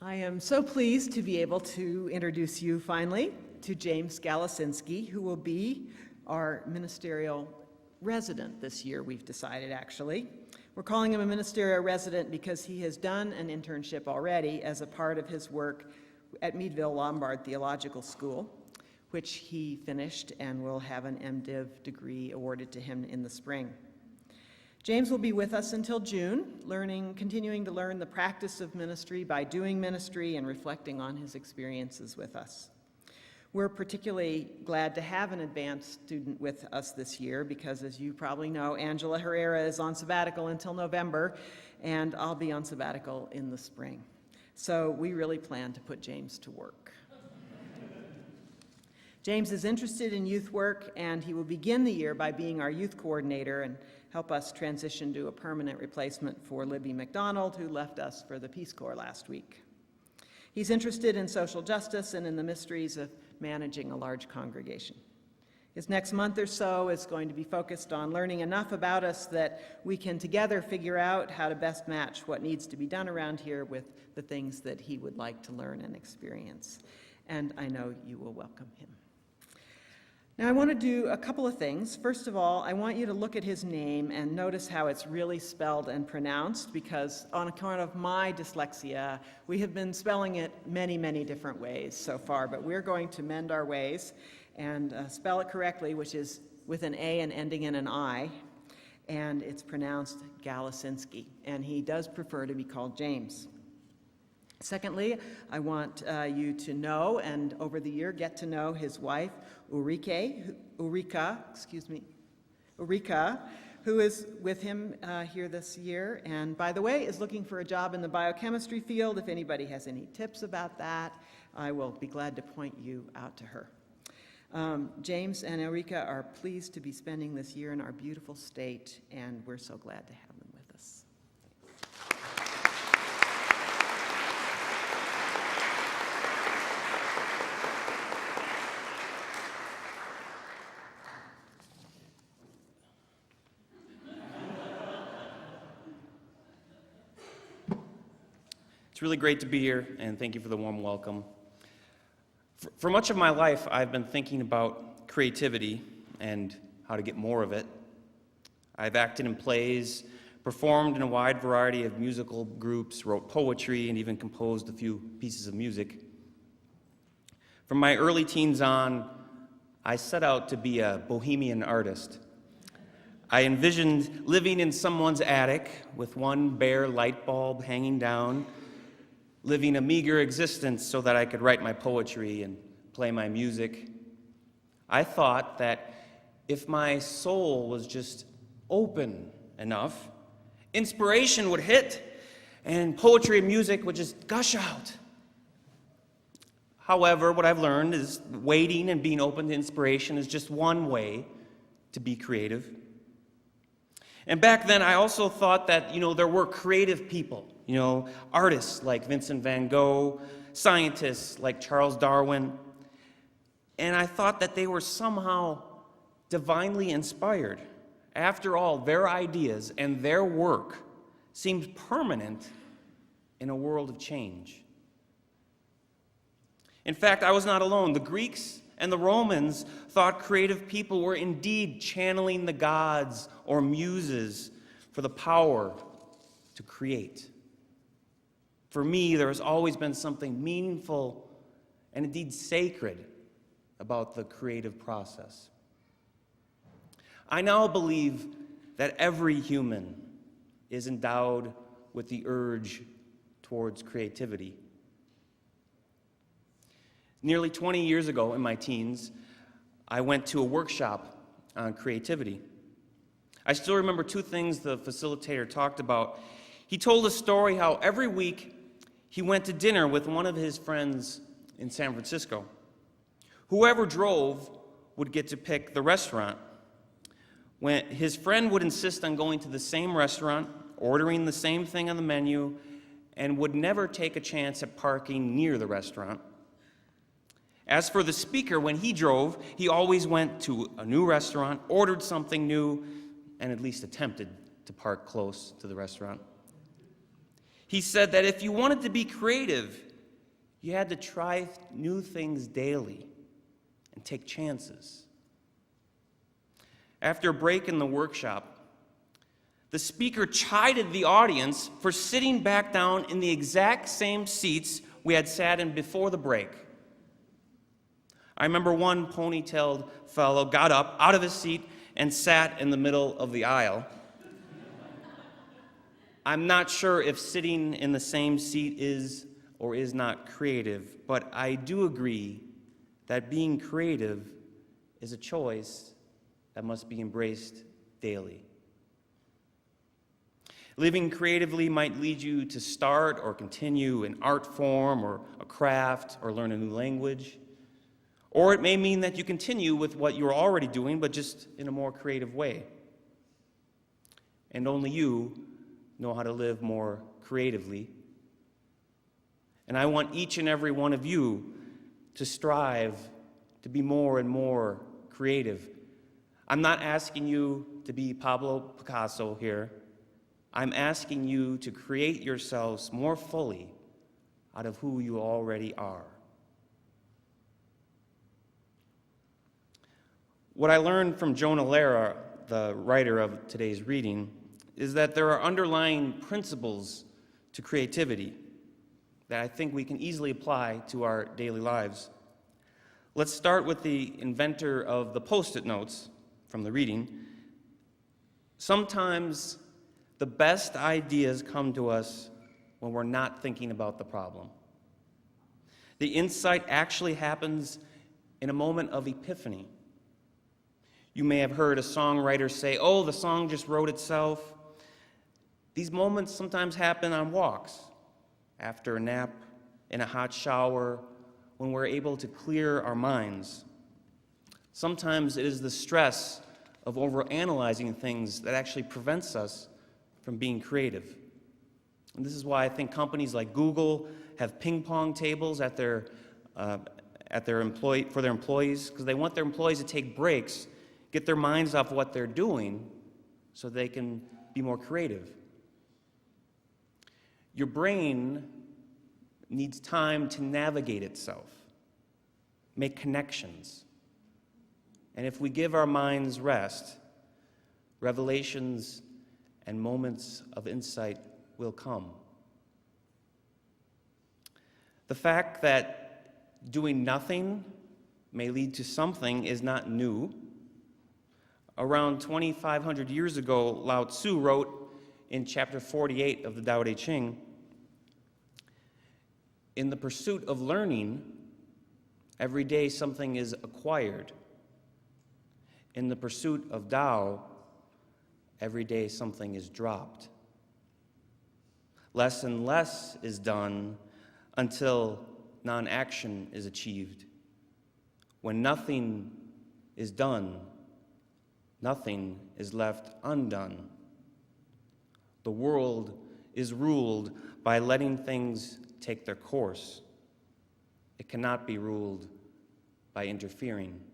I am so pleased to be able to introduce you finally to James Galasinski, who will be our ministerial resident this year, we've decided actually. We're calling him a ministerial resident because he has done an internship already as a part of his work at Meadville Lombard Theological School, which he finished and will have an MDiv degree awarded to him in the spring. James will be with us until June, continuing to learn the practice of ministry by doing ministry and reflecting on his experiences with us. We're particularly glad to have an advanced student with us this year because, as you probably know, Angela Herrera is on sabbatical until November, and I'll be on sabbatical in the spring. So we really plan to put James to work. James is interested in youth work, and he will begin the year by being our youth coordinator and help us transition to a permanent replacement for Libby McDonald, who left us for the Peace Corps last week. He's interested in social justice and in the mysteries of managing a large congregation. His next month or so is going to be focused on learning enough about us that we can together figure out how to best match what needs to be done around here with the things that he would like to learn and experience. And I know you will welcome him. Now, I want to do a couple of things. First of all, I want you to look at his name and notice how it's really spelled and pronounced, because on account of my dyslexia, we have been spelling it many, many different ways so far, but we're going to mend our ways and spell it correctly, which is with an A and ending in an I, and it's pronounced Galasinski, and he does prefer to be called James. Secondly, I want you to know, and over the year get to know his wife, Ulrika, who is with him here this year, and by the way, is looking for a job in the biochemistry field. If anybody has any tips about that, I will be glad to point you out to her. James and Ulrika are pleased to be spending this year in our beautiful state, and we're so glad to have them with us. It's really great to be here, and thank you for the warm welcome. For much of my life, I've been thinking about creativity and how to get more of it. I've acted in plays, performed in a wide variety of musical groups, wrote poetry, and even composed a few pieces of music. From my early teens on, I set out to be a bohemian artist. I envisioned living in someone's attic with one bare light bulb hanging down, living a meager existence so that I could write my poetry and play my music. I thought that if my soul was just open enough, inspiration would hit and poetry and music would just gush out. However, what I've learned is waiting and being open to inspiration is just one way to be creative. And back then, I also thought that, there were creative people, artists like Vincent van Gogh, scientists like Charles Darwin, and I thought that they were somehow divinely inspired. After all, their ideas and their work seemed permanent in a world of change. In fact, I was not alone. The Greeks and the Romans thought creative people were indeed channeling the gods or muses for the power to create. For me, there has always been something meaningful and indeed sacred about the creative process. I now believe that every human is endowed with the urge towards creativity. Nearly 20 years ago, in my teens, I went to a workshop on creativity. I still remember two things the facilitator talked about. He told a story how every week he went to dinner with one of his friends in San Francisco. Whoever drove would get to pick the restaurant. When his friend would insist on going to the same restaurant, ordering the same thing on the menu, and would never take a chance at parking near the restaurant. As for the speaker, when he drove, he always went to a new restaurant, ordered something new, and at least attempted to park close to the restaurant. He said that if you wanted to be creative, You had to try new things daily and take chances. After a break in the workshop, the speaker chided the audience for sitting back down in the exact same seats we had sat in before the break. I remember one ponytailed fellow got up out of his seat and sat in the middle of the aisle. I'm not sure if sitting in the same seat is or is not creative, but I do agree that being creative is a choice that must be embraced daily. Living creatively might lead you to start or continue an art form or a craft or learn a new language. Or it may mean that you continue with what you're already doing, but just in a more creative way. And only you know how to live more creatively. And I want each and every one of you to strive to be more and more creative. I'm not asking you to be Pablo Picasso here. I'm asking you to create yourselves more fully out of who you already are. What I learned from Jonah Lehrer, the writer of today's reading, is that there are underlying principles to creativity that I think we can easily apply to our daily lives. Let's start with the inventor of the Post-it notes from the reading. Sometimes the best ideas come to us when we're not thinking about the problem. The insight actually happens in a moment of epiphany. You may have heard a songwriter say, "Oh, the song just wrote itself." These moments sometimes happen on walks, after a nap, in a hot shower, when we're able to clear our minds. Sometimes it is the stress of overanalyzing things that actually prevents us from being creative. And this is why I think companies like Google have ping pong tables for their employees, because they want their employees to take breaks, get their minds off what they're doing so they can be more creative. Your brain needs time to navigate itself, make connections. And if we give our minds rest, revelations and moments of insight will come. The fact that doing nothing may lead to something is not new. Around 2,500 years ago, Lao Tzu wrote in chapter 48 of the Tao Te Ching, "In the pursuit of learning, every day something is acquired. In the pursuit of Tao, every day something is dropped. Less and less is done until non-action is achieved. When nothing is done, nothing is left undone. The world is ruled by letting things take their course. It cannot be ruled by interfering."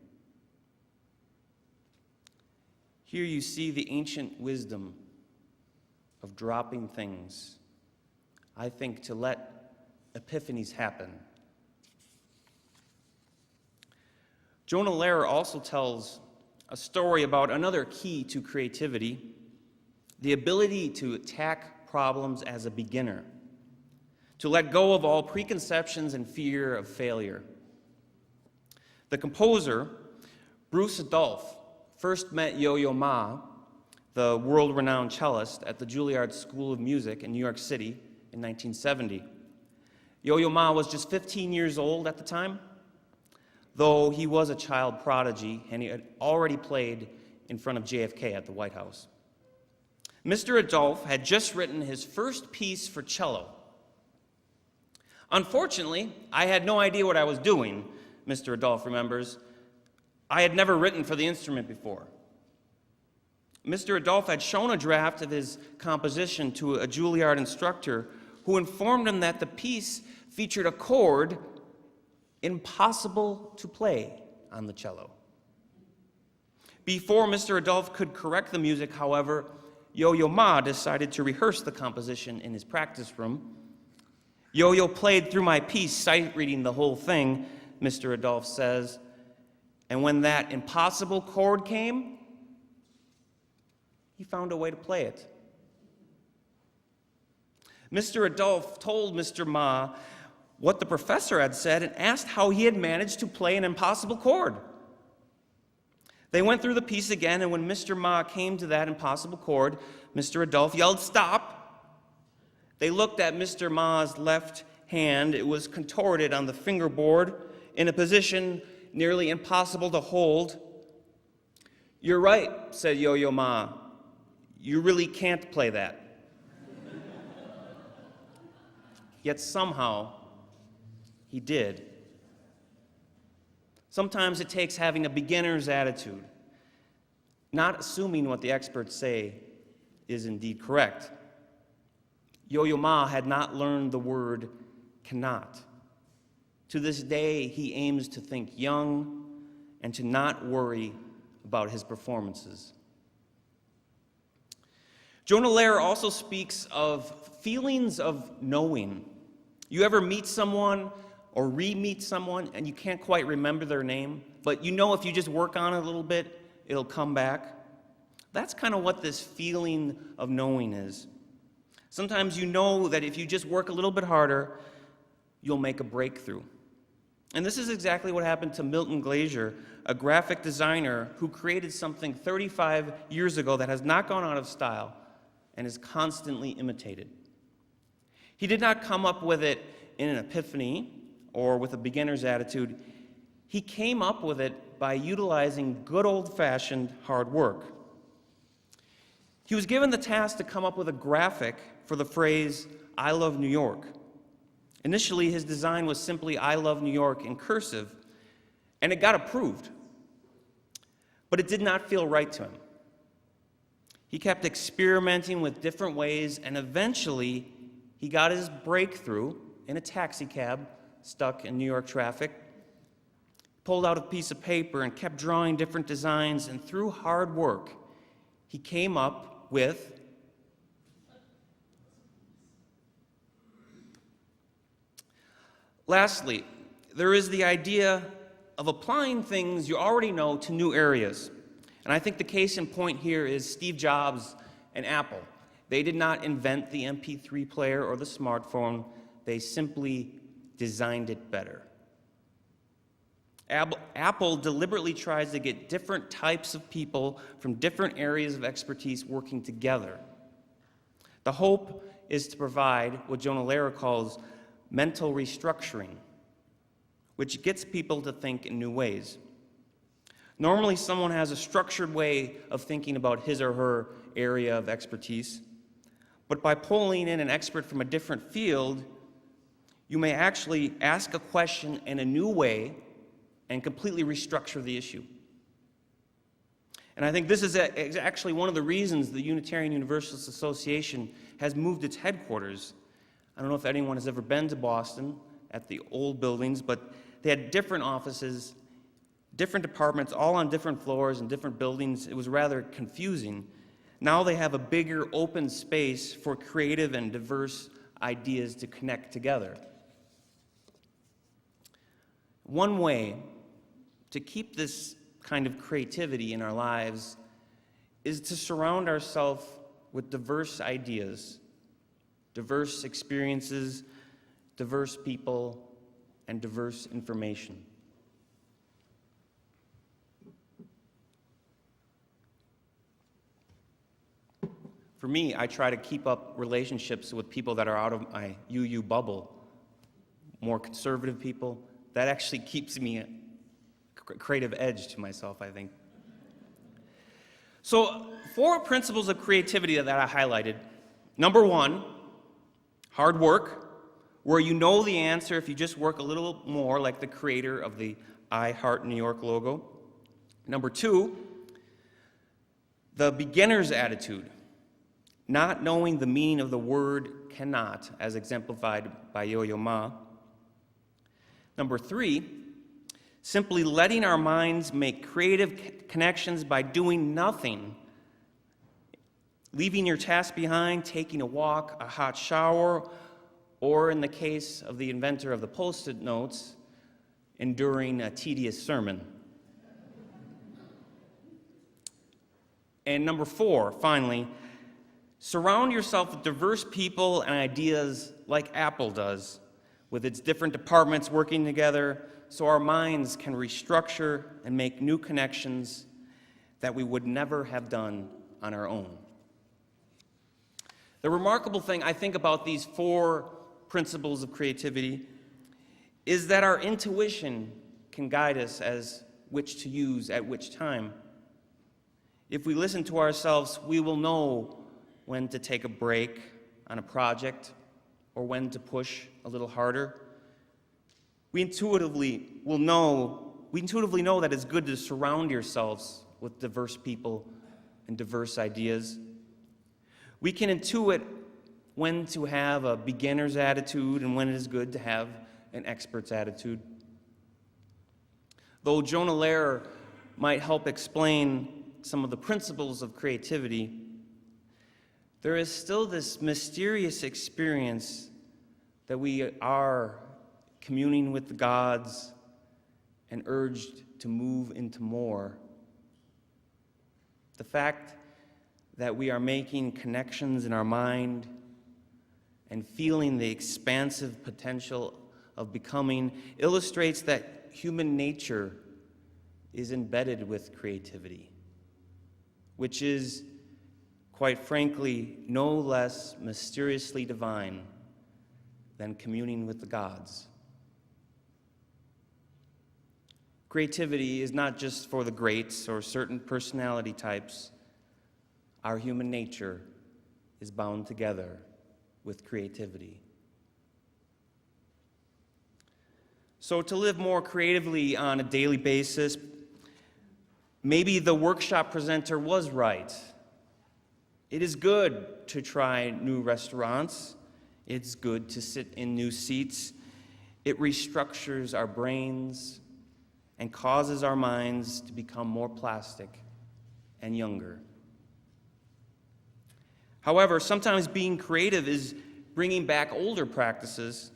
Here you see the ancient wisdom of dropping things, I think, to let epiphanies happen. Jonah Lehrer also tells a story about another key to creativity, the ability to attack problems as a beginner, to let go of all preconceptions and fear of failure. The composer, Bruce Adolphe, first met Yo-Yo Ma, the world-renowned cellist, at the Juilliard School of Music in New York City in 1970. Yo-Yo Ma was just 15 years old at the time, though he was a child prodigy and he had already played in front of JFK at the White House. Mr. Adolphe had just written his first piece for cello. "Unfortunately, I had no idea what I was doing," Mr. Adolphe remembers. "I had never written for the instrument before." Mr. Adolphe had shown a draft of his composition to a Juilliard instructor who informed him that the piece featured a chord impossible to play on the cello. Before Mr. Adolphe could correct the music, however, Yo-Yo Ma decided to rehearse the composition in his practice room. Yo-Yo played through my piece, sight reading the whole thing, Mr. Adolph says. And when that impossible chord came, he found a way to play it. Mr. Adolph told Mr. Ma what the professor had said and asked how he had managed to play an impossible chord. They went through the piece again, and when Mr. Ma came to that impossible chord, Mr. Adolph yelled, "Stop!" They looked at Mr. Ma's left hand. It was contorted on the fingerboard in a position nearly impossible to hold. "You're right," said Yo-Yo Ma. "You really can't play that." Yet somehow, he did. Sometimes it takes having a beginner's attitude, not assuming what the experts say is indeed correct. Yo-Yo Ma had not learned the word cannot. To this day, he aims to think young and to not worry about his performances. Jonah Lehrer also speaks of feelings of knowing. You ever meet someone or re-meet someone and you can't quite remember their name, but you know if you just work on it a little bit, it'll come back? That's kind of what this feeling of knowing is. Sometimes you know that if you just work a little bit harder, you'll make a breakthrough. And this is exactly what happened to Milton Glaser, a graphic designer who created something 35 years ago that has not gone out of style and is constantly imitated. He did not come up with it in an epiphany or with a beginner's attitude. He came up with it by utilizing good old-fashioned hard work. He was given the task to come up with a graphic for the phrase, "I love New York." Initially, his design was simply "I love New York" in cursive, and it got approved. But it did not feel right to him. He kept experimenting with different ways, and eventually, he got his breakthrough in a taxi cab stuck in New York traffic, pulled out a piece of paper and kept drawing different designs, and through hard work, he came up with Lastly, there is the idea of applying things you already know to new areas. And I think the case in point here is Steve Jobs and Apple. They did not invent the MP3 player or the smartphone. They simply designed it better. Apple deliberately tries to get different types of people from different areas of expertise working together. The hope is to provide what Jonah Lehrer calls mental restructuring, which gets people to think in new ways. Normally, someone has a structured way of thinking about his or her area of expertise, but by pulling in an expert from a different field, you may actually ask a question in a new way and completely restructure the issue. And I think this is actually one of the reasons the Unitarian Universalist Association has moved its headquarters. I don't know if anyone has ever been to Boston at the old buildings, but they had different offices, different departments, all on different floors and different buildings. It was rather confusing. Now they have a bigger open space for creative and diverse ideas to connect together. One way to keep this kind of creativity in our lives is to surround ourselves with diverse ideas, diverse experiences, diverse people, and diverse information. For me, I try to keep up relationships with people that are out of my UU bubble, more conservative people. That actually keeps me a creative edge to myself, I think. So, 4 principles of creativity that I highlighted. Number 1, hard work, where you know the answer if you just work a little more, like the creator of the I Heart New York logo. Number 2, the beginner's attitude, not knowing the meaning of the word cannot, as exemplified by Yo-Yo Ma. Number 3, simply letting our minds make creative connections by doing nothing, leaving your task behind, taking a walk, a hot shower, or in the case of the inventor of the Post-it notes, enduring a tedious sermon. And number 4, finally, surround yourself with diverse people and ideas like Apple does, with its different departments working together so our minds can restructure and make new connections that we would never have done on our own. The remarkable thing I think about these 4 principles of creativity is that our intuition can guide us as which to use at which time. If we listen to ourselves, we will know when to take a break on a project or when to push a little harder. We intuitively know that it's good to surround yourselves with diverse people and diverse ideas. We can intuit when to have a beginner's attitude and when it is good to have an expert's attitude. Though Jonah Lehrer might help explain some of the principles of creativity, there is still this mysterious experience that we are communing with the gods and urged to move into more. The fact that we are making connections in our mind and feeling the expansive potential of becoming illustrates that human nature is embedded with creativity, which is, quite frankly, no less mysteriously divine than communing with the gods. Creativity is not just for the greats or certain personality types. Our human nature is bound together with creativity. So to live more creatively on a daily basis, maybe the workshop presenter was right. It is good to try new restaurants. It's good to sit in new seats. It restructures our brains and causes our minds to become more plastic and younger. However, sometimes being creative is bringing back older practices,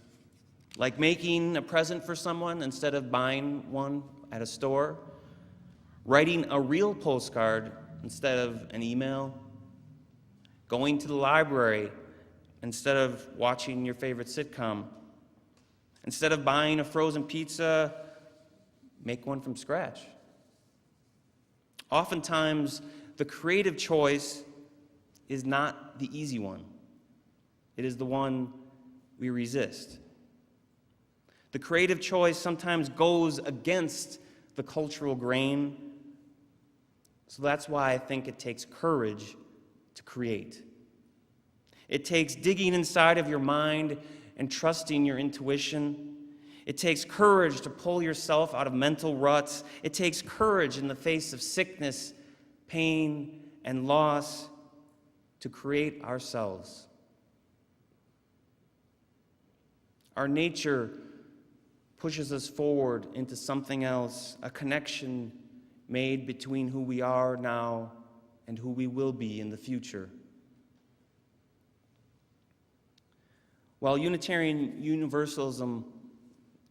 like making a present for someone instead of buying one at a store, writing a real postcard instead of an email, going to the library instead of watching your favorite sitcom, instead of buying a frozen pizza, make one from scratch. Oftentimes, the creative choice is not the easy one. It is the one we resist. The creative choice sometimes goes against the cultural grain. So that's why I think it takes courage to create. It takes digging inside of your mind and trusting your intuition. It takes courage to pull yourself out of mental ruts. It takes courage in the face of sickness, pain, and loss to create ourselves. Our nature pushes us forward into something else, a connection made between who we are now and who we will be in the future. While Unitarian Universalism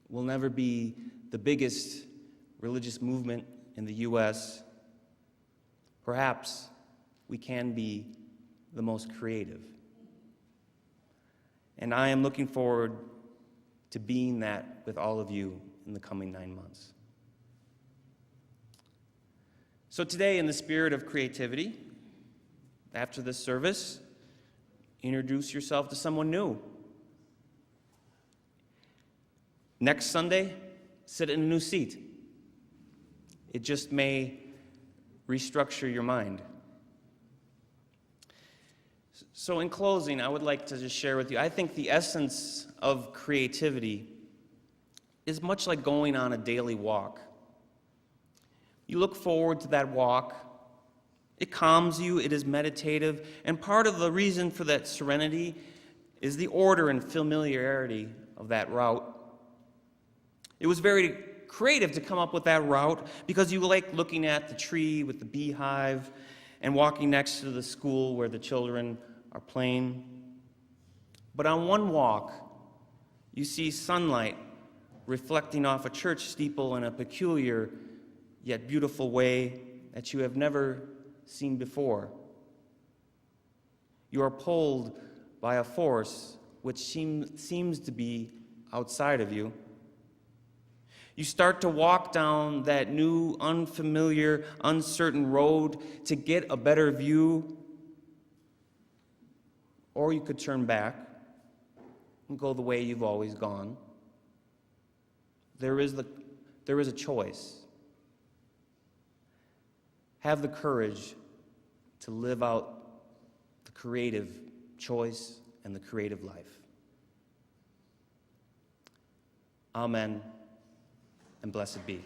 will never be the biggest religious movement in the U.S., perhaps we can be the most creative. And I am looking forward to being that with all of you in the coming 9 months. So today, in the spirit of creativity, after this service, introduce yourself to someone new. Next Sunday, sit in a new seat. It just may restructure your mind. So in closing, I would like to just share with you, I think the essence of creativity is much like going on a daily walk. You look forward to that walk. It calms you, it is meditative, and part of the reason for that serenity is the order and familiarity of that route. It was very creative to come up with that route because you like looking at the tree with the beehive and walking next to the school where the children are playing. But on one walk, You see sunlight reflecting off a church steeple in a peculiar yet beautiful way that you have never seen before. You are pulled by a force which seems to be outside of you. You start to walk down that new, unfamiliar, uncertain road to get a better view. Or you could turn back and go the way you've always gone. There is a choice. Have the courage to live out the creative choice and the creative life. Amen, and blessed be.